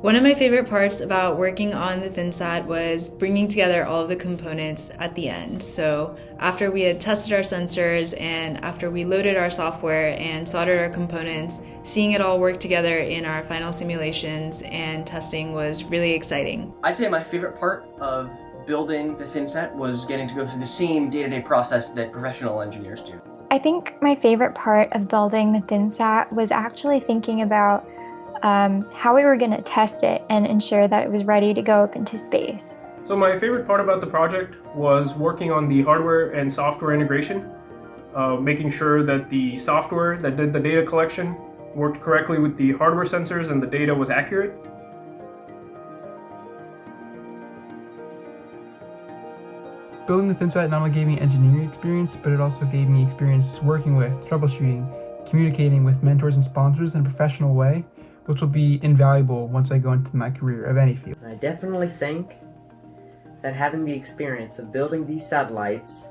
One of my favorite parts about working on the ThinSat was bringing together all of the components at the end. So after we had tested our sensors and after we loaded our software and soldered our components, seeing it all work together in our final simulations and testing was really exciting. I'd say my favorite part of building the ThinSat was getting to go through the same day-to-day process that professional engineers do. I think my favorite part of building the ThinSat was actually thinking about how we were going to test it and ensure that it was ready to go up into space. So my favorite part about the project was working on the hardware and software integration, making sure that the software that did the data collection worked correctly with the hardware sensors and the data was accurate. Building the ThinSat not only gave me engineering experience, but it also gave me experience working with, troubleshooting, communicating with mentors and sponsors in a professional way, which will be invaluable once I go into my career of any field. I definitely think that having the experience of building these satellites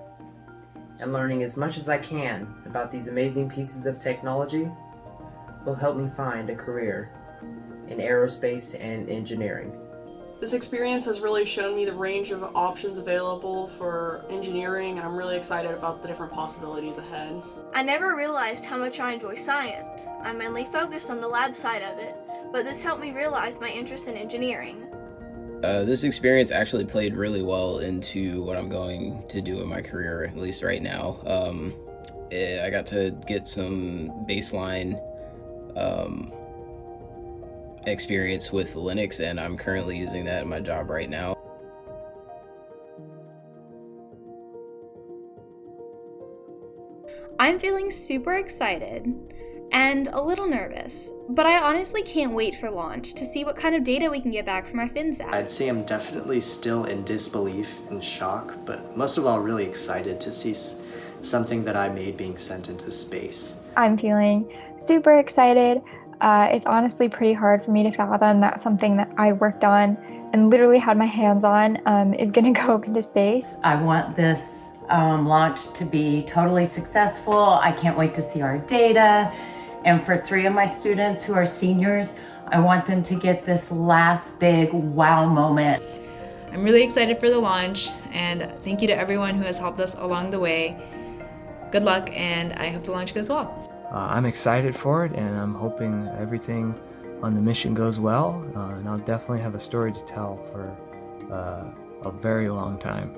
and learning as much as I can about these amazing pieces of technology will help me find a career in aerospace and engineering. This experience has really shown me the range of options available for engineering, and I'm really excited about the different possibilities ahead. I never realized how much I enjoy science. I'm mainly focused on the lab side of it, but this helped me realize my interest in engineering. This experience actually played really well into what I'm going to do in my career, at least right now. I got to get some baseline experience with Linux, and I'm currently using that in my job right now. I'm feeling super excited and a little nervous, but I honestly can't wait for launch to see what kind of data we can get back from our ThinSat. I'd say I'm definitely still in disbelief and shock, but most of all really excited to see something that I made being sent into space. I'm feeling super excited. It's honestly pretty hard for me to fathom that something that I worked on and literally had my hands on is going to go up into space. I want this launch to be totally successful. I can't wait to see our data. And for 3 of my students who are seniors, I want them to get this last big wow moment. I'm really excited for the launch, and thank you to everyone who has helped us along the way. Good luck, and I hope the launch goes well. I'm excited for it, and I'm hoping everything on the mission goes well, and I'll definitely have a story to tell for a very long time.